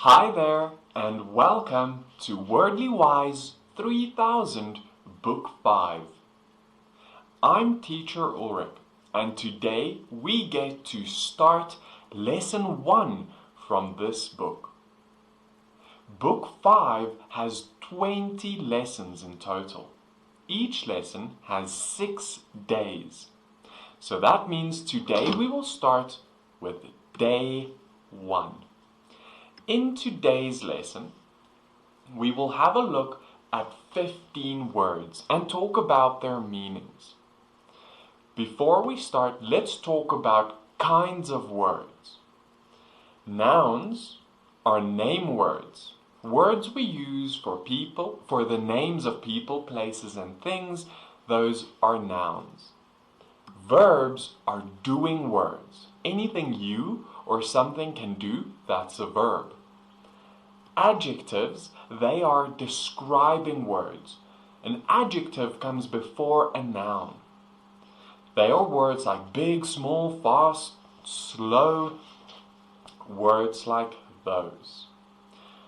Hi there, and welcome to Wordly Wise 3000, Book 5. I'm Teacher Ulrich, and today we get to start Lesson 1 from this book. Book 5 has 20 lessons in total. Each lesson has 6 days. So that means today we will start with Day 1. In today's lesson, we will have a look at 15 words and talk about their meanings. Before we start, let's talk about kinds of words. Nouns are name words, words we use for people, for the names of people, places, and things. Those are nouns. Verbs are doing words. Anything you or something can do, that's a verb. Adjectives, they are describing words. An adjective comes before a noun. They are words like big, small, fast, slow, words like those.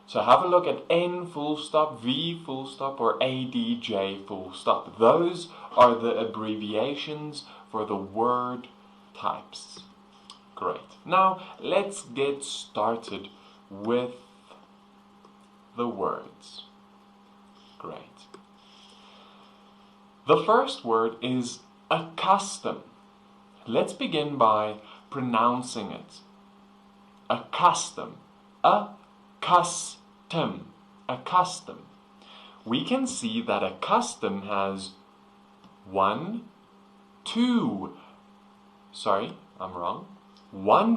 So have a look at N full stop, V full stop, or ADJ full stop. Those are the abbreviations for the word types. Great. Now let's get started with the words. Great. The first word is accustom. Let's begin by pronouncing it. Accustom. Accustom. Accustom. We can see that accustom has one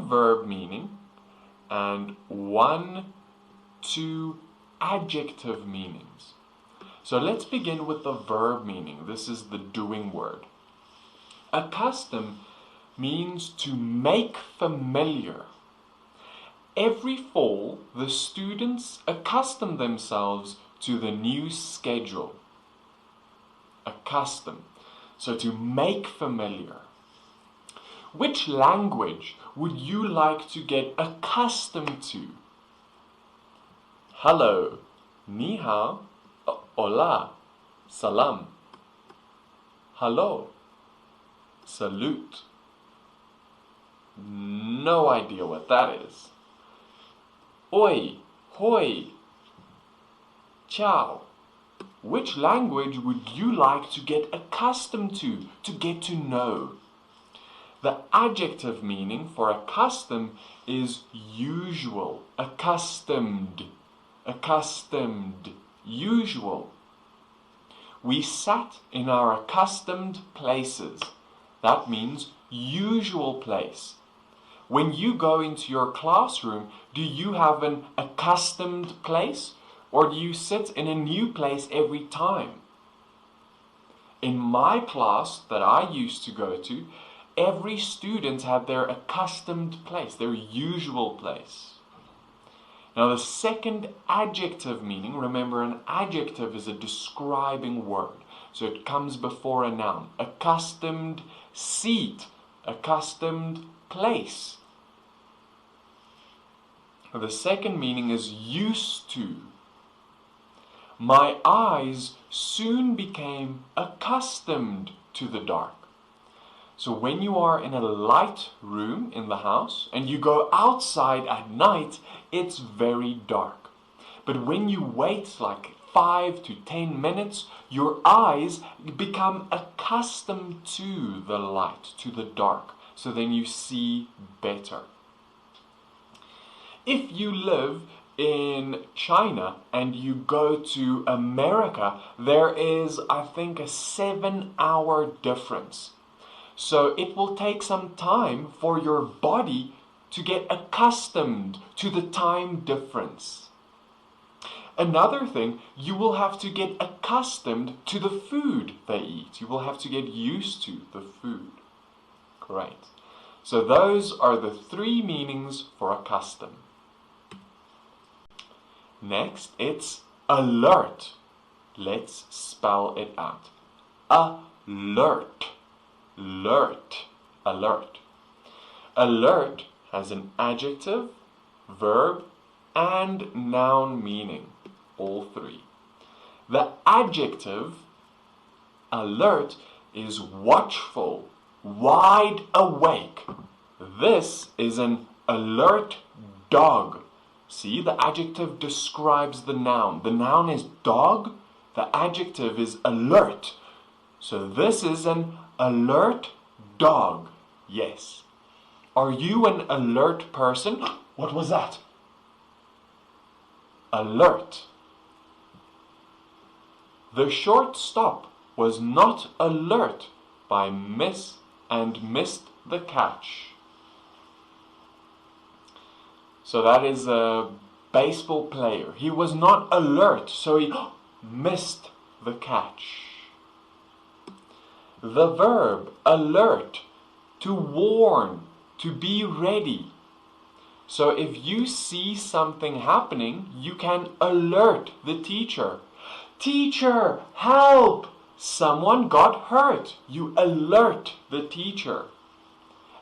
verb meaning and two adjective meanings. So let's begin with the verb meaning. This is the doing word. Accustom means to make familiar. Every fall, the students accustom themselves to the new schedule. Accustom. So to make familiar. Which language would you like to get accustomed to? Hello, ni hao, hola, salam. Hello, salute. No idea what that is. Oi, hoi, ciao. Which language would you like to get accustomed to get to know? The adjective meaning for accustom is usual, accustomed, usual. We sat in our accustomed places. That means usual place. When you go into your classroom, do you have an accustomed place, or do you sit in a new place every time? In my class that I used to go to, every student had their accustomed place, their usual place. Now the second adjective meaning, remember an adjective is a describing word, so it comes before a noun. Accustomed seat, accustomed place. The second meaning is used to. My eyes soon became accustomed to the dark. So when you are in a light room in the house and you go outside at night, it's very dark. But when you wait like 5 to 10 minutes, your eyes become accustomed to the light, to the dark. So then you see better. If you live in China and you go to America, there is, I think, a 7-hour difference. So it will take some time for your body to get accustomed to the time difference. Another thing, you will have to get accustomed to the food they eat. You will have to get used to the food. Great. So those are the 3 meanings for accustom. Next, it's alert. Let's spell it out. Alert. Alert. Alert. Alert has an adjective, verb, and noun meaning, all three. The adjective alert is watchful, wide awake. This is an alert dog. See, the adjective describes the noun. The noun is dog, the adjective is alert. So this is an alert dog. Yes. Are you an alert person? What was that? Alert. The short stop was not alert by miss and missed the catch. So that is a baseball player. He was not alert, so he missed the catch. The verb alert, to warn, to be ready. So if you see something happening, you can alert the teacher. Teacher, help! Someone got hurt. You alert the teacher.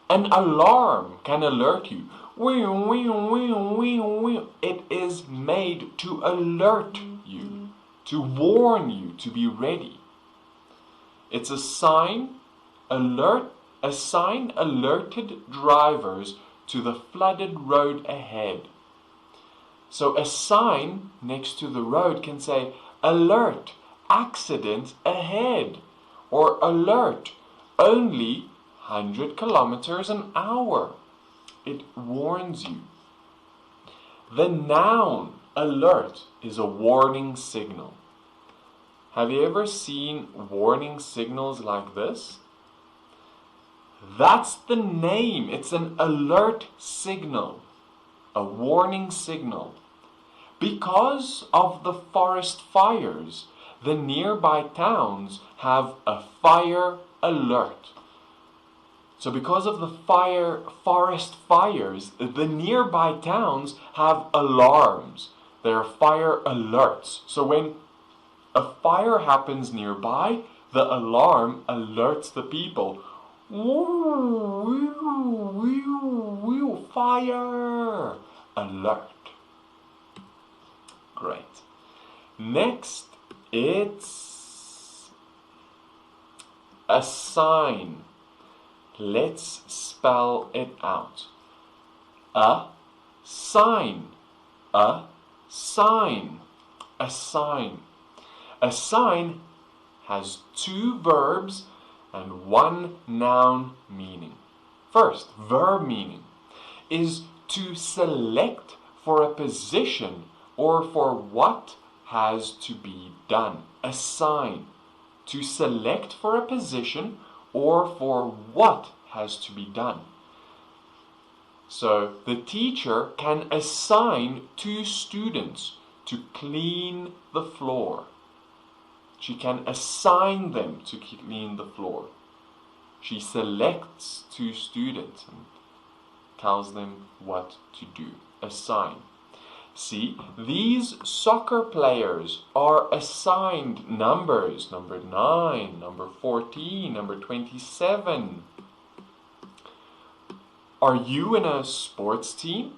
An alarm can alert you. It is made to alert you, to warn you to be ready. It's a sign alerted drivers to the flooded road ahead. So a sign next to the road can say, alert, accident ahead, or alert, only 100 kilometers an hour. It warns you. The noun alert is a warning signal. Have you ever seen warning signals like this? That's the name. It's an alert signal, a warning signal. Because of the forest fires, the nearby towns have a fire alert. So because of the forest fires, the nearby towns have alarms. There are fire alerts. So when a fire happens nearby, the alarm alerts the people. Fire! Alert. Great. Next, it's a sign. Let's spell it out. A sign. A sign. A sign. A sign has two verbs and one noun meaning. First, verb meaning is to select for a position or for what has to be done. A sign. To select for a position or for what has to be done. So the teacher can assign two students to clean the floor. She can assign them to clean the floor. She selects two students and tells them what to do. Assign. See, these soccer players are assigned numbers. Number 9, number 14, number 27. Are you in a sports team?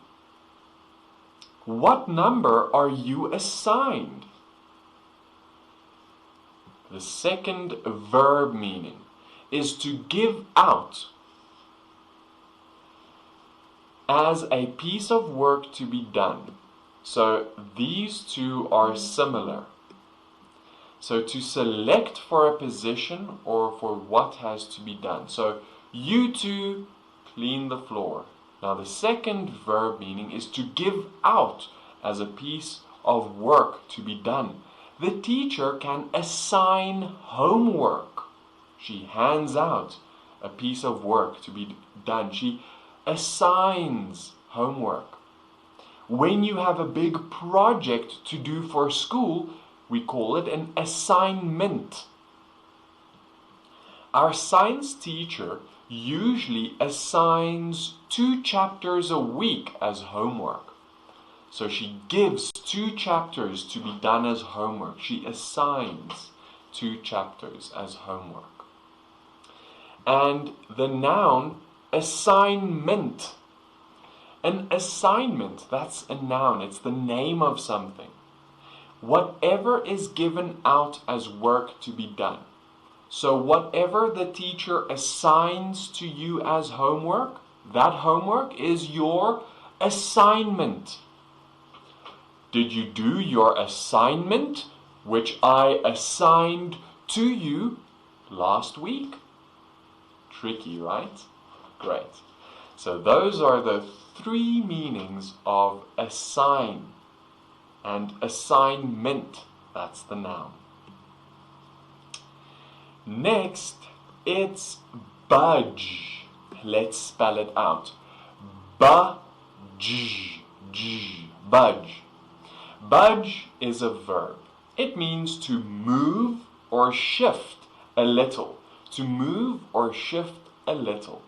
What number are you assigned? The second verb meaning is to give out as a piece of work to be done. So these two are similar. So to select for a position or for what has to be done. So you two clean the floor. Now the second verb meaning is to give out as a piece of work to be done. The teacher can assign homework. She hands out a piece of work to be done. She assigns homework. When you have a big project to do for school, we call it an assignment. Our science teacher usually assigns 2 chapters a week as homework. So she gives 2 chapters to be done as homework. She assigns 2 chapters as homework. And the noun assignment An assignment, that's a noun. It's the name of something. Whatever is given out as work to be done. So whatever the teacher assigns to you as homework, that homework is your assignment. Did you do your assignment, which I assigned to you last week? Tricky, right? Great. So those are the three meanings of assign and assignment. That's the noun. Next, it's budge. Let's spell it out. Budge. Budge. Budge is a verb. It means to move or shift a little. To move or shift a little.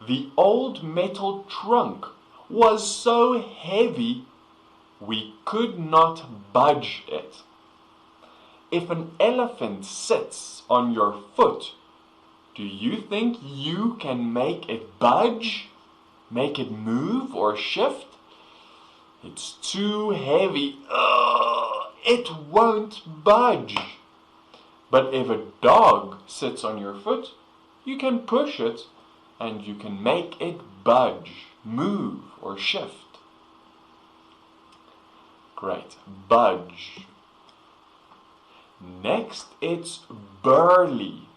The old metal trunk was so heavy we could not budge it. If an elephant sits on your foot, do you think you can make it budge? Make it move or shift? It's too heavy. It won't budge. But if a dog sits on your foot, you can push it and you can make it budge, move or shift. Great. Budge. Next, it's burly.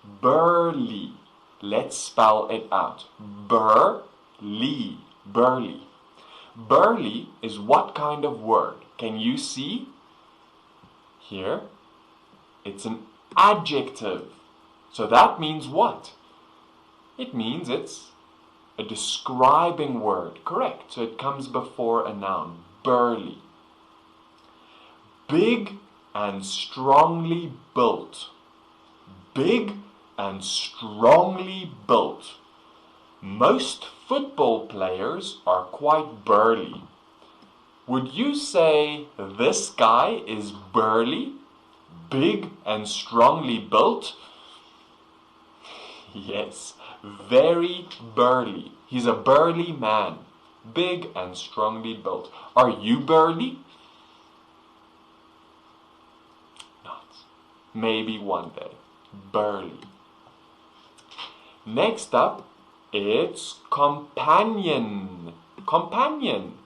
Burly. Let's spell it out. Burly. Burly. Burly is what kind of word? Can you see? Here, it's an adjective. So that means what? It means it's a describing word. Correct. So it comes before a noun. Burly. Big and strongly built. Big and strongly built. Most football players are quite burly. Would you say this guy is burly? Big and strongly built? Yes, very burly. He's a burly man. Big and strongly built. Are you burly? Maybe one day. Burly. Next up, it's companion. Companion.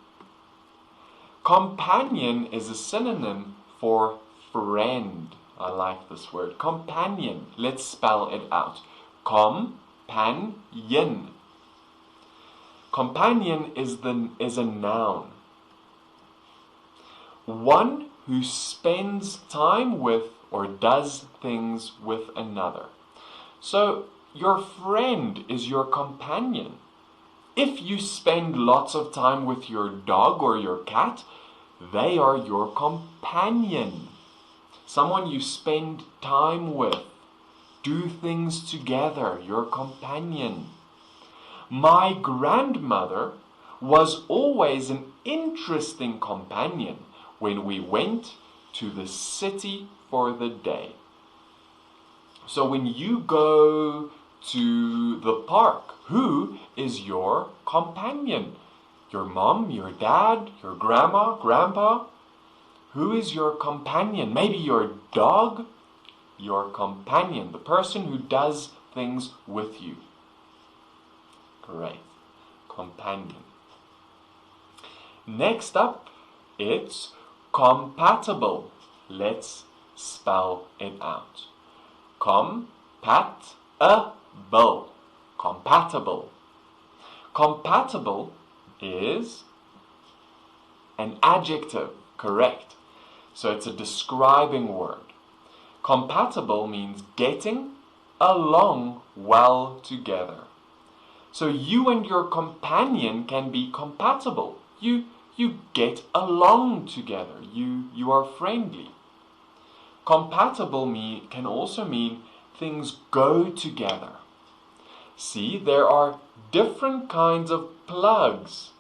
Companion is a synonym for friend. I like this word. Companion. Let's spell it out. Companion. Companion is a noun. One who spends time with or does things with another. So your friend is your companion. If you spend lots of time with your dog or your cat, they are your companion. Someone you spend time with, do things together, your companion. My grandmother was always an interesting companion when we went to the city for the day. So when you go to the park, who is your companion? Your mom, your dad, your grandma, grandpa? Who is your companion? Maybe your dog? Your companion, the person who does things with you. Great. Companion. Next up, it's compatible. Let's spell it out. Compatible. Compatible. Compatible is an adjective, correct? So it's a describing word. Compatible means getting along well together. So you and your companion can be compatible. You get along together. You are friendly. Compatible can also mean things go together. See, there are different kinds of plugs,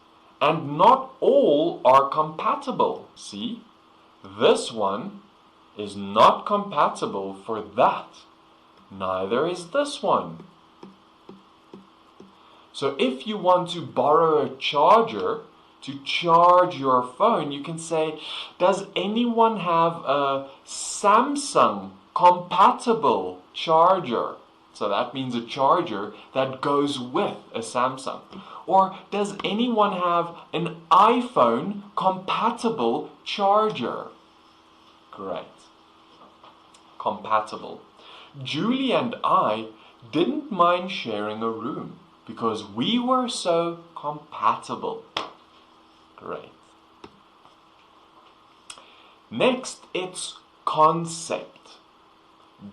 and not all are compatible. See, this one is not compatible for that. Neither is this one. So if you want to borrow a charger to charge your phone, you can say, does anyone have a Samsung compatible charger? So that means a charger that goes with a Samsung. Or does anyone have an iPhone compatible charger? Great. Compatible. Julie and I didn't mind sharing a room because we were so compatible. Great. Next, it's concept.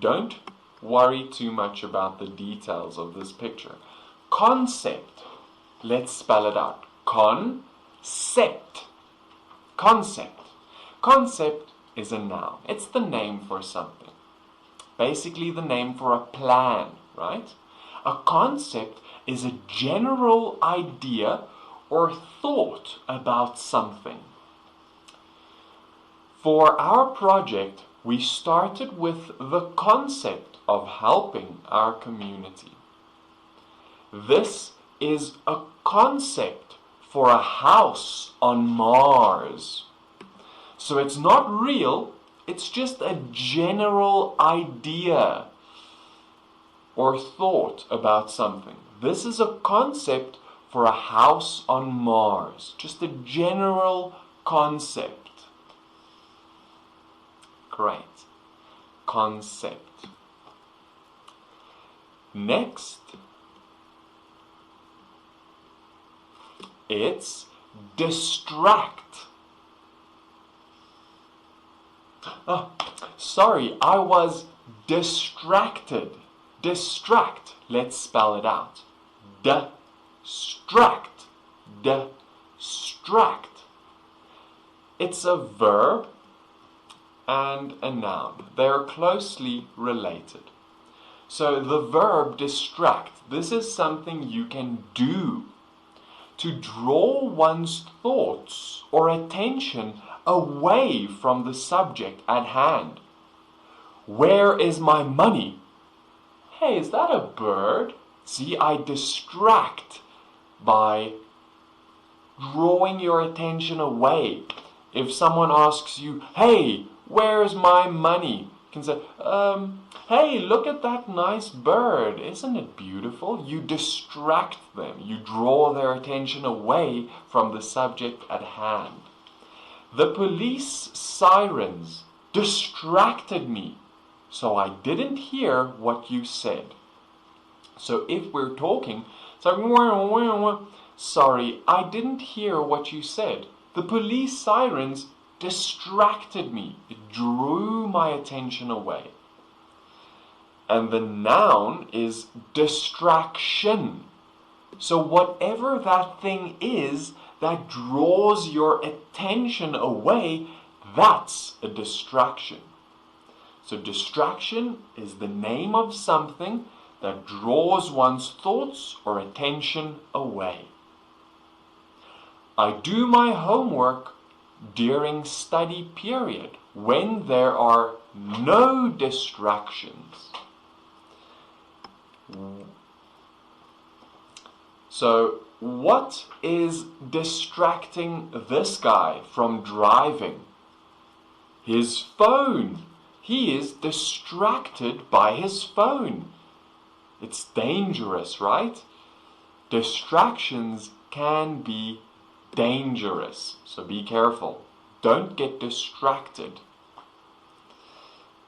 Don't worry too much about the details of this picture. Concept. Let's spell it out. Concept. Concept. Concept is a noun. It's the name for something. Basically the name for a plan, right? A concept is a general idea or thought about something. For our project, we started with the concept of helping our community. This is a concept for a house on Mars. So it's not real, it's just a general idea or thought about something. This is a concept for a house on Mars. Just a general concept. Great. Concept. Next, it's distract. Oh, sorry, I was distracted. Distract. Let's spell it out. Distract. Distract. It's a verb and a noun. They're closely related. So the verb distract, this is something you can do to draw one's thoughts or attention away from the subject at hand. Where is my money? Hey, is that a bird? See, I distract by drawing your attention away. If someone asks you, hey, where's my money? You can say, hey, look at that nice bird. Isn't it beautiful? You distract them. You draw their attention away from the subject at hand. The police sirens distracted me, so I didn't hear what you said. So if we're talking, sorry, I didn't hear what you said. The police sirens distracted me. It drew my attention away. And the noun is distraction. So whatever that thing is that draws your attention away, that's a distraction. So distraction is the name of something that draws one's thoughts or attention away. I do my homework during study period when there are no distractions. So what is distracting this guy from driving? His phone. He is distracted by his phone. It's dangerous, right? Distractions can be dangerous, so be careful. Don't get distracted.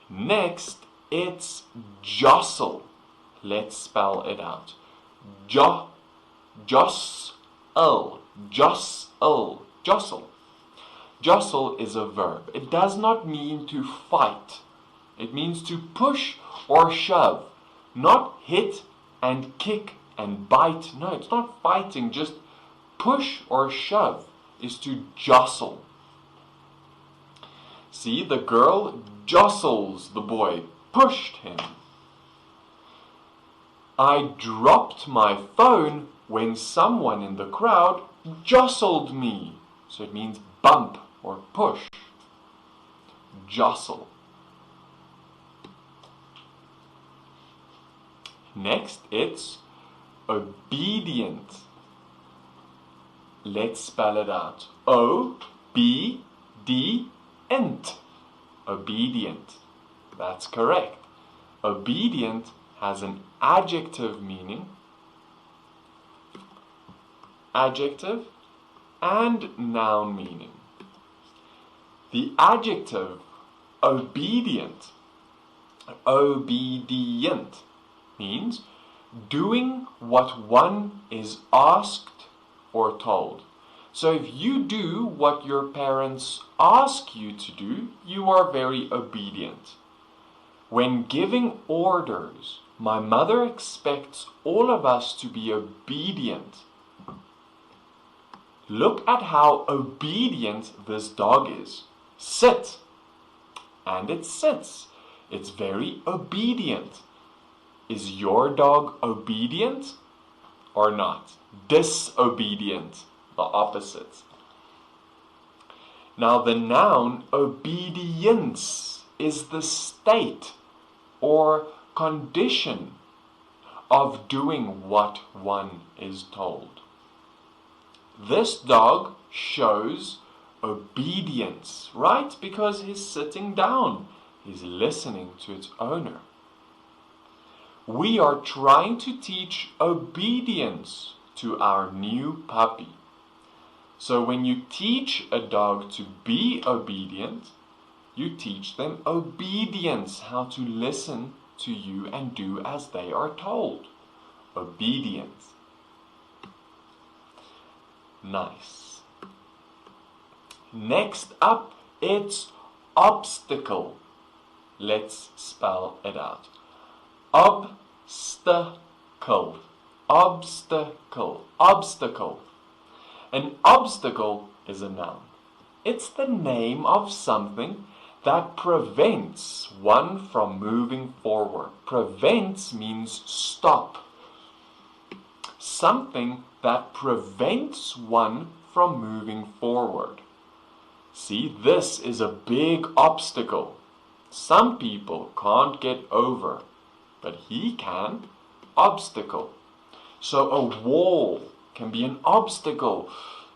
Next, it's jostle. Let's spell it out. Jostle. Jostle is a verb. It does not mean to fight. It means to push or shove. Not hit and kick and bite. No, it's not fighting. Just push or shove is to jostle. See, the girl jostles the boy, pushed him. I dropped my phone when someone in the crowd jostled me. So it means bump or push. Jostle. Next, it's obedient. Let's spell it out. O-B-D-ent. Obedient. That's correct. Obedient has an adjective meaning, adjective, and noun meaning. The adjective obedient, obedient, means doing what one is asked or told. So if you do what your parents ask you to do, you are very obedient. When giving orders, my mother expects all of us to be obedient. Look at how obedient this dog is. Sit. And it sits. It's very obedient. Is your dog obedient or not? Disobedient, the opposite. Now the noun obedience is the state or condition of doing what one is told. This dog shows obedience, right? Because he's sitting down. He's listening to its owner. We are trying to teach obedience to our new puppy. So when you teach a dog to be obedient, you teach them obedience, how to listen to you and do as they are told. Obedience. Nice. Next up, it's obstacle. Let's spell it out. Obstacle. Obstacle. Obstacle. An obstacle is a noun. It's the name of something that prevents one from moving forward. Prevents means stop. Something that prevents one from moving forward. See, this is a big obstacle. Some people can't get over, but he can. Obstacle. So a wall can be an obstacle.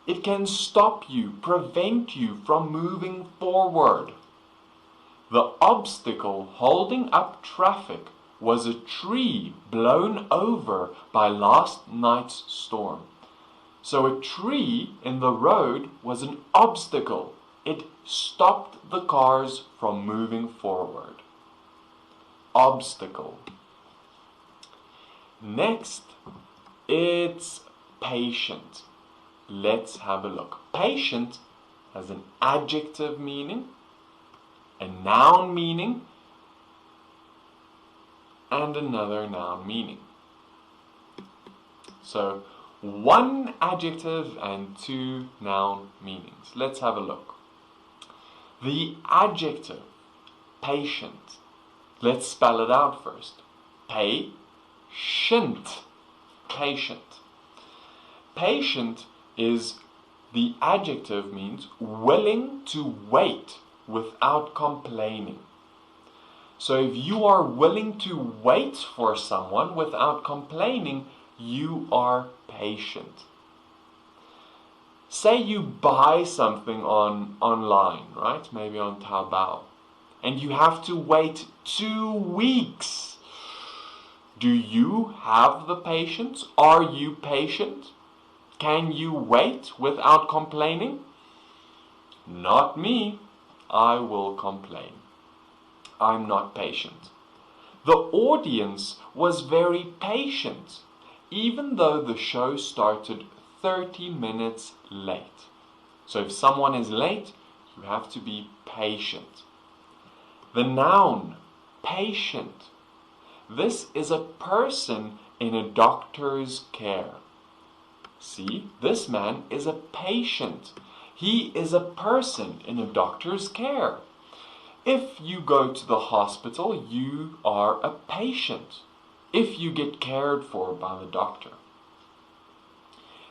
It can stop you, prevent you from moving forward. The obstacle holding up traffic was a tree blown over by last night's storm. So a tree in the road was an obstacle. It stopped the cars from moving forward. Obstacle. Next, it's patient. Let's have a look. Patient has an adjective meaning, a noun meaning, and another noun meaning. So, one adjective and two noun meanings. Let's have a look. The adjective, patient. Let's spell it out first. Patient. Patient. Patient is the adjective means willing to wait without complaining. So if you are willing to wait for someone without complaining, you are patient. Say you buy something online, right? Maybe on Taobao. And you have to wait 2 weeks. Do you have the patience? Are you patient? Can you wait without complaining? Not me. I will complain. I'm not patient. The audience was very patient, even though the show started 30 minutes late. So if someone is late, you have to be patient. The noun, patient. This is a person in a doctor's care. See, this man is a patient. He is a person in a doctor's care. If you go to the hospital, you are a patient. If you get cared for by the doctor.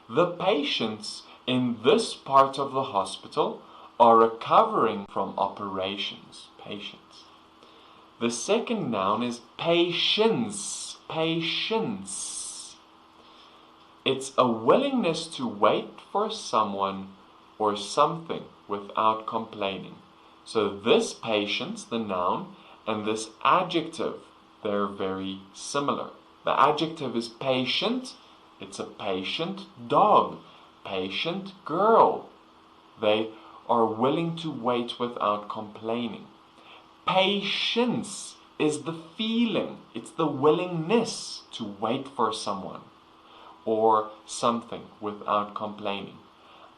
The patients in this part of the hospital are recovering from operations. Patients. The second noun is patience. Patience. It's a willingness to wait for someone or something without complaining. So this patience, the noun, and this adjective, they're very similar. The adjective is patient. It's a patient dog, patient girl. They are willing to wait without complaining. Patience is the feeling. It's the willingness to wait for someone or something without complaining.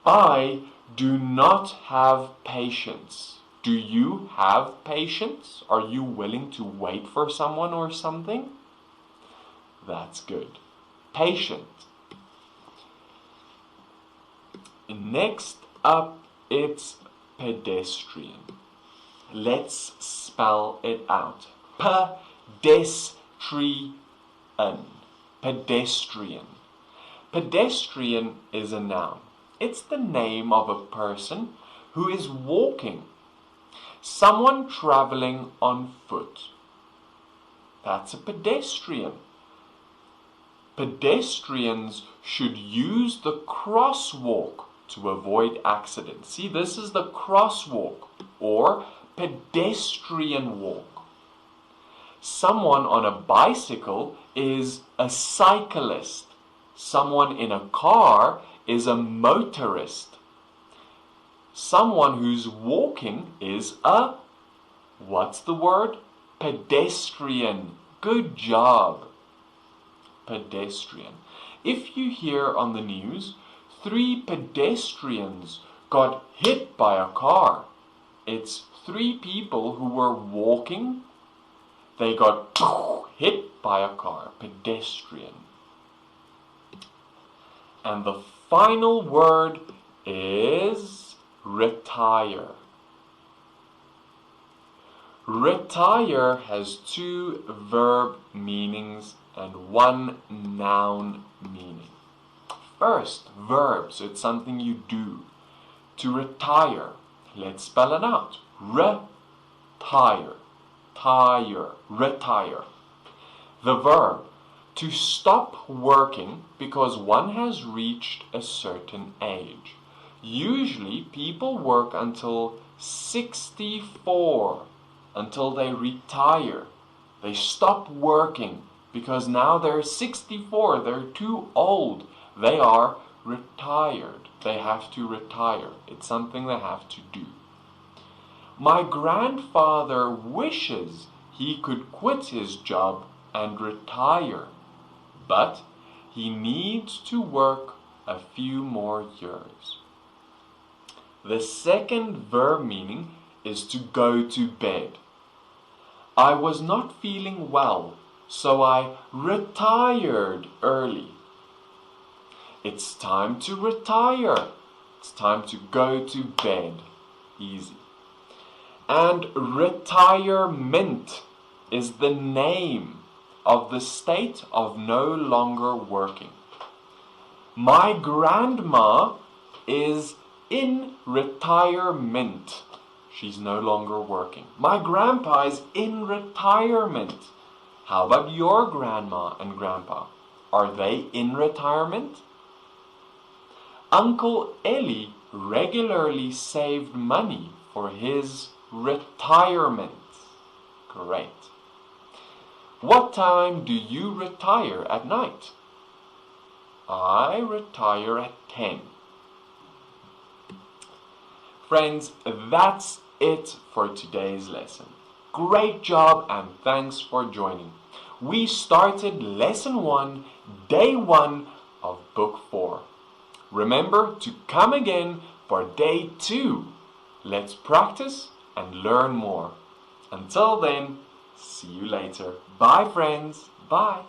I do not have patience. Do you have patience? Are you willing to wait for someone or something? That's good. Patient. Next up, it's pedestrian. Let's spell it out. Pedestrian. Pedestrian. Pedestrian is a noun. It's the name of a person who is walking. Someone traveling on foot. That's a pedestrian. Pedestrians should use the crosswalk to avoid accidents. See, this is the crosswalk or pedestrian walk. Someone on a bicycle is a cyclist. Someone in a car is a motorist. Someone who's walking is a, what's the word? Pedestrian. Good job. Pedestrian. If you hear on the news, 3 pedestrians got hit by a car. It's 3 people who were walking. They got hit by a car. Pedestrian. And the final word is retire. Retire has 2 verb meanings and 1 noun meaning. First, verb, so it's something you do. To retire, let's spell it out. Retire, tire, retire. The verb, to stop working because one has reached a certain age. Usually people work until 64, until they retire. They stop working because now they're 64, they're too old. They are retired. They have to retire. It's something they have to do. My grandfather wishes he could quit his job and retire, but he needs to work a few more years. The second verb meaning is to go to bed. I was not feeling well, so I retired early. It's time to retire. It's time to go to bed. Easy. And retirement is the name of the state of no longer working. My grandma is in retirement. She's no longer working. My grandpa is in retirement. How about your grandma and grandpa? Are they in retirement? Uncle Ellie regularly saved money for his retirement. Great. What time do you retire at night? I retire at 10. Friends, that's it for today's lesson. Great job and thanks for joining. We started lesson 1, day 1 of book 4. Remember to come again for day 2. Let's practice and learn more. Until then, see you later. Bye friends. Bye.